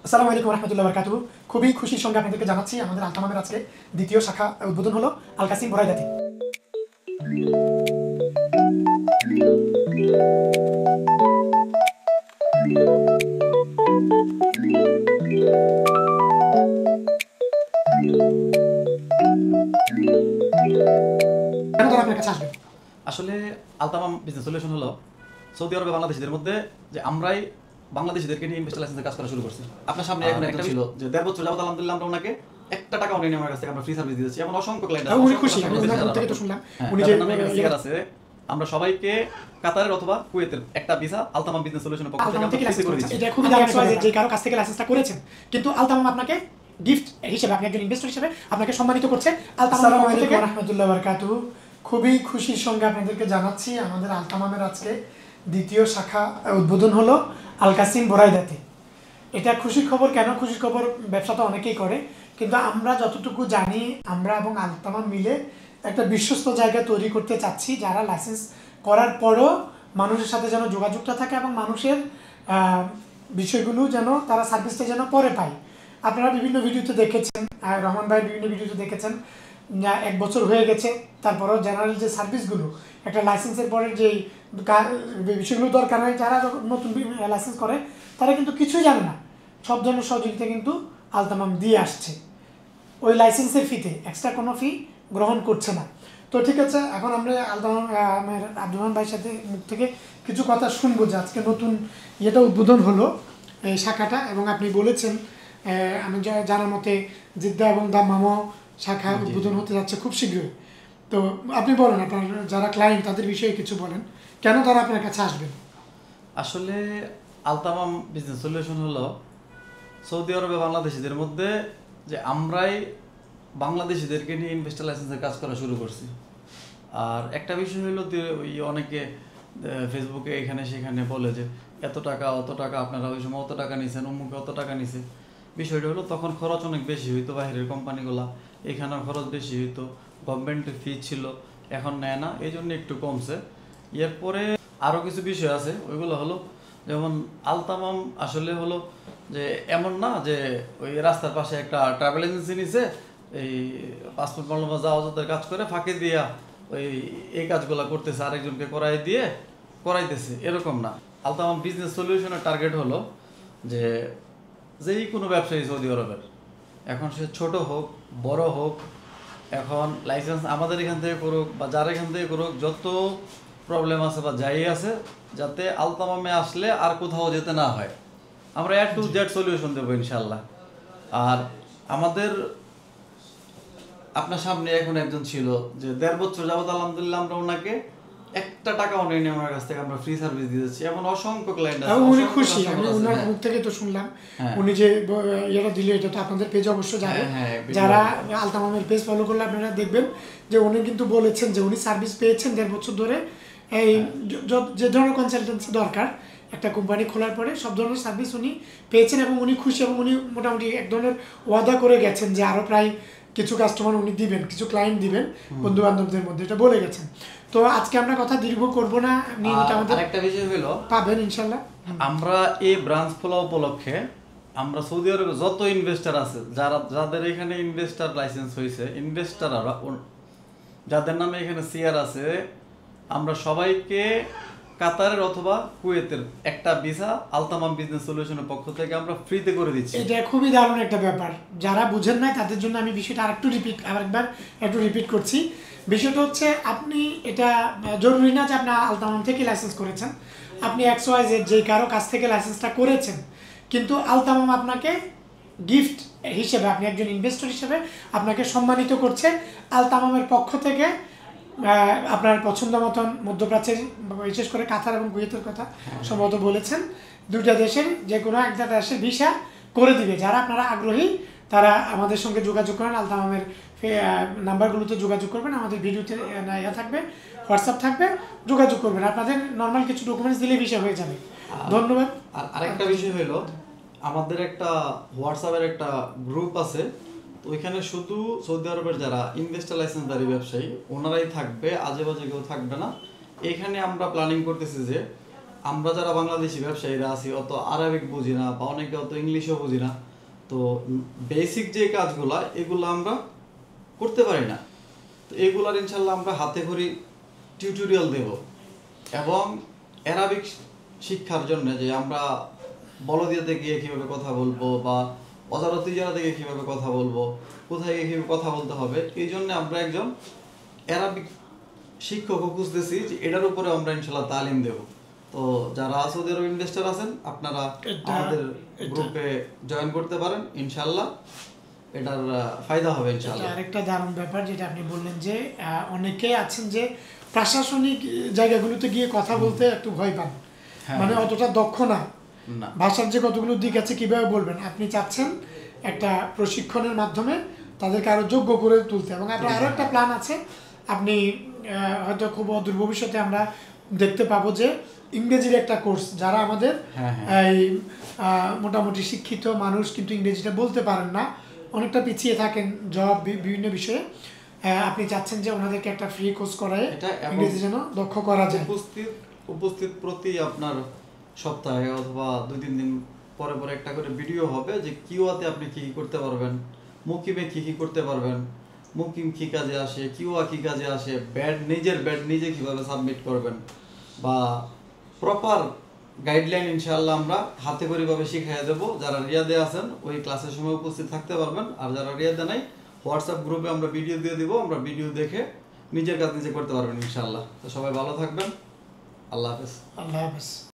আসসালামু আলাইকুম রহমতুল্লাহ বারকাতুহু। খুবই খুশির সঙ্গে আপনাদেরকে জানাচ্ছি আমাদের আলতামামের আজকে দ্বিতীয় শাখা উদ্বোধন হলো আল কাসিম বরাইদাতে। কেন তারা আপনার কাছে আসবে? আসলে আলতামাম বিজনেস সলিউশন হলো সৌদি আরবে বাংলাদেশিদের মধ্যে যে আমরাই বাংলাদেশিদেরকে নিয়ে ইনভেস্টর লাইসেন্সের কাজ করা শুরু করছি। আপনার সামনে এখন একটা ছিল যে 1.5 বছর যাবত আলহামদুলিল্লাহ আমরা ওনাকে একটা টাকা উনি আমার কাছ থেকে আমরা ফ্রি সার্ভিস দিয়েছি। এমন অসংখ্য ক্লায়েন্ট আছে। উনি খুশি, আমি ওনার মুখ থেকে তো শুনলাম উনি যে সিগার আছে। আমরা সবাইকে কাতারের অথবা কুয়েতের একটা ভিসা আলতামাম বিজনেস সলিউশনের পক্ষ থেকে আমরা ফ্রি করে দিচ্ছি। এটা খুবই দারুণ যে যে কারো কাছ থেকে লাইসেন্সটা করেছেন, কিন্তু আলতামাম আপনাকে গিফট হিসেবে, আপনি একজন ইনভেস্টর হিসেবে আপনাকে সম্মানিত করছে আলতামাম থেকে। রহমতুল্লাহ বারকাতুহু। খুবই খুশির সঙ্গে আপনাদেরকে জানাচ্ছি আমাদের আলতামামের আজকে দ্বিতীয় শাখা উদ্বোধন হলো আল কাসিম বরাইদাতে। এটা খুশির খবর। কেন খুশির খবর? ব্যবসা তো অনেকেই করে, কিন্তু আমরা যতটুকু জানি আমরা এবং আলতামাম মিলে একটা বিশ্বস্ত জায়গা তৈরি করতে চাচ্ছি, যারা লাইসেন্স করার পরও মানুষের সাথে যেন যোগাযোগটা থাকে এবং মানুষের বিষয়গুলো যেন তারা সার্ভিসটা যেন পরে পায়। আপনারা বিভিন্ন ভিডিওতে দেখেছেন, রহমান ভাই বিভিন্ন ভিডিওতে দেখেছেন, 1 বছর হয়ে গেছে, তারপরেও জেনারেল যে সার্ভিসগুলো একটা লাইসেন্সের পরে যেই বিষয়গুলো দরকার হয়, যারা নতুন লাইসেন্স করে তারা কিন্তু কিছুই জানে না। সব ধরনের সহযোগিতা কিন্তু আলতামাম দিয়ে আসছে ওই লাইসেন্সের ফিতে, এক্সট্রা কোনো ফি গ্রহণ করছে না। তো ঠিক আছে, এখন আমরা আলতামাম আব্দুর রহমান ভাইয়ের সাথে মুখ থেকে কিছু কথা শুনবো যে আজকে নতুন ইয়েটা উদ্বোধন হলো এই শাখাটা, এবং আপনি বলেছেন আমি জানার মতে জিদ্দা এবং দাম্মামও শাখা উদ্বোধন হতে যাচ্ছে খুব শীঘ্রই। তো আপনি বলেন আপনার যারা ক্লায়েন্ট তাদের বিষয়ে কিছু বলেন, কেন তারা আপনার কাছে আসবেন? আসলে আলতামাম বিজনেস সলিউশন হলো সৌদি আরবে বাংলাদেশিদের মধ্যে যে আমরাই বাংলাদেশিদেরকে নিয়ে ইনভেস্টর লাইসেন্সের কাজ করা শুরু করছি। আর একটা বিষয় হলো ওই অনেকে ফেসবুকে এখানে সেখানে বলে যে এত টাকা অত টাকা, আপনারা ওই সময় অত টাকা নিছেন, অমুকে অত টাকা নিছে। বিষয়টা হলো তখন খরচ অনেক বেশি হইতো, বাইরের কোম্পানিগুলা, এখানেও খরচ বেশি হইতো, গভর্নমেন্টের ফি ছিল, এখন নেয় না, এই জন্য একটু কমছে। এরপরে আরও কিছু বিষয় আছে, ওইগুলো হলো যেমন আলতামাম আসলে হলো যে এমন না যে ওই রাস্তার পাশে একটা ট্রাভেল এজেন্সি নিছে, এই পাসপোর্ট মামলা যাওয়ার কাজ করে ফাঁকি দিয়া ওই এই কাজগুলো করতেছে, আরেকজনকে করাইতেছে, এরকম না। আলতামাম বিজনেস সলিউশনের টার্গেট হলো যে যেই কোনো ব্যবসায়ী সৌদি আরবের, এখন সে ছোট হোক বড় হোক, এখন লাইসেন্স আমাদের এখান থেকে করুক বা যার এখান থেকে করুক, যত প্রবলেম আছে বা যাই আছে, যাতে আলতামামে আসলে আর কোথাও যেতে না হয়, আমরা A to Z সলিউশন দেবো ইনশাল্লাহ। আর আমাদের আপনার সামনে এখন একজন ছিল যে 1.5 বছর যাবত আলহামদুলিল্লাহ আমরা ওনাকে একটা টাকা উনি আমার কাছ থেকে আমরা ফ্রি সার্ভিস দিয়েছি। এমন অসংখ্য ক্লায়েন্ট আছে, উনি খুশি, আমি ওনার মুখ থেকে তো শুনলাম। উনি যে ইয়েটা দিলে, এটা তো আপনাদের পেজ অবশ্য যাবে, যারা আলতামামের পেজ ফলো করলে আপনারা দেখবেন যে উনি কিন্তু বলেছেন যে উনি সার্ভিস পেয়েছেন 1.5 বছর ধরে। এই যে ধরনের কনসালটেন্সি দরকার একটা কোম্পানি খোলার পরে সব ধরনের সার্ভিস উনি পেয়েছেন এবং উনি খুশি, এবং উনি মোটামুটি এক ধরনের ওয়াদা করে গেছেন যে আরও প্রায় কিছু কাস্টমার উনি দিবেন, কিছু ক্লায়েন্ট দিবেন বন্ধু বান্ধবদের মধ্যে, এটা বলে গেছেন। তো আজকে আমরা কথা দীর্ঘ করব না, নিয়মিত আমাদের একটা বিষয় হলো পাবেন ইনশাল্লাহ। আমরা এই ব্রাঞ্চ খোলা উপলক্ষে আমরা সৌদি আরবে যত ইনভেস্টর আছে, যাদের এখানে ইনভেস্টর লাইসেন্স হয়েছে, ইনভেস্টর যাদের নামে এখানে শেয়ার আছে, আমরা সবাইকে কাতারের অথবা কুয়েতের একটা ভিসা আলতামাম বিজনেস সলিউশনের পক্ষ থেকে আমরা ফ্রিতে করে দিচ্ছি। এটা খুবই দারুণ একটা ব্যাপার, যারা বুঝেন নাই তাদের জন্য আমি বিষয়টা আরেকবার রিপিট করছি। বিষয়টা হচ্ছে, আপনি এটা জরুরি না যে আপনি আলতামাম থেকে লাইসেন্স করেছেন, আপনি XYZ যে কারো কাছ থেকে লাইসেন্সটা করেছেন, কিন্তু আলতামাম আপনাকে গিফট হিসেবে, আপনি একজন ইনভেস্টর হিসেবে আপনাকে সম্মানিত করছে আলতামামের পক্ষ থেকে। আপনার পছন্দ মতন মধ্যপ্রাচ্যের, বিশেষ করে কাতার এবং কুয়েতের কথা সম্ভবত বলেছেন, দুইটা দেশের যে কোনো একটা দেশের ভিসা করে দিবে। যারা আপনারা আগ্রহী তারা আমাদের সঙ্গে যোগাযোগ করেন, আলতামামের নাম্বারগুলোতে যোগাযোগ করবেন, আমাদের ভিডিওতে ইয়া থাকবে, হোয়াটসঅ্যাপ থাকবে, যোগাযোগ করবেন, আপনাদের নর্মাল কিছু ডকুমেন্টস দিলে ভিসা হয়ে যাবে। ধন্যবাদ। আর আরেকটা বিষয় হলো, আমাদের একটা হোয়াটসঅ্যাপের একটা গ্রুপ আছে, তো ওইখানে শুধু সৌদি আরবের যারা ইনভেস্টর লাইসেন্সধারী ব্যবসায়ী ওনারাই থাকবে, আজে বাজে কেউ থাকবে না। এখানে আমরা প্ল্যানিং করতেছি যে আমরা যারা বাংলাদেশি ব্যবসায়ীরা আছি অত আরবিক বুঝি না বা অনেকে অত ইংলিশও বুঝি না, তো বেসিক যে কাজগুলা এগুলো আমরা করতে পারি না। তো এগুলার ইনশাল্লাহ আমরা হাতে খড়ি টিউটোরিয়াল দেব। এবং অ্যারাবিক শিক্ষার জন্য যে আমরা বলদিয়াতে গিয়ে কীভাবে কথা বলবো বা অজারত তিজারা থেকে কীভাবে কথা বলবো, কোথায় গিয়ে কীভাবে কথা বলতে হবে, এই জন্য আমরা একজন অ্যারাবিক শিক্ষকও খুঁজতেছি যে এটার উপরে আমরা ইনশাল্লাহ তালিম দেব। তো যারা সৌদি আরব ইনভেস্টর আছেন আপনারা আমাদের গ্রুপে জয়েন করতে পারেন, ইনশাল্লাহ এটার ফায়দা হবে ইনশাল্লাহ। আরেকটা দারুণ ব্যাপার যেটা আপনি বললেন যে অনেকে আছেন যে প্রশাসনিক জায়গাগুলোতে গিয়ে কথা বলতে একটু ভয় পান, মানে অতটা দক্ষ না, ভাষার যে কতগুলো দিক আছে কিভাবে বলবেন। আপনি চাচ্ছেন একটা প্রশিক্ষণের মাধ্যমে তাদেরকে আরো যোগ্য করে তুলতে, এবং আপনার আরো একটা প্ল্যান আছে। আপনি হয়তো খুব অদূর ভবিষ্যতে আমরা দেখতে পাবো যে ইংরেজির একটা কোর্স, যারা আমাদের এই মোটামুটি শিক্ষিত মানুষ কিন্তু ইংরেজিটা বলতে পারেন না, অনেকটা পিছিয়ে থাকেন জব বিভিন্ন বিষয়ে, আপনি চাচ্ছেন যে ওনাদেরকে একটা ফ্রি কোর্স করায় ইংরেজি যেন দক্ষ করা যায়। উপস্থিত প্রতি আপনার সপ্তাহে অথবা 2-3 দিন পরে পরে একটা করে ভিডিও হবে যে কিউয়াতে আপনি কি কি করতে পারবেন, মুকিমে কি কি করতে পারবেন, মুকিম কি কাজে আসে, কিউয়া কি কাজে আসে, নিজের ব্যাড নিজে কিভাবে সাবমিট করবেন, বা প্রপার গাইডলাইন ইনশাআল্লাহ আমরা হাতে করে ভাবে শিখিয়ে দেবো। যারা রিয়াদে আছেন ওই ক্লাসের সময় উপস্থিত থাকতে পারবেন, আর যারা রিয়াদে নাই হোয়াটসঅ্যাপ গ্রুপে আমরা ভিডিও দিয়ে দিব, আমরা ভিডিও দেখে নিজের কাজ নিজে করতে পারবেন ইনশাআল্লাহ। তো সবাই ভালো থাকবেন, আল্লাহ হাফেজ। আল্লাহ হাফেজ।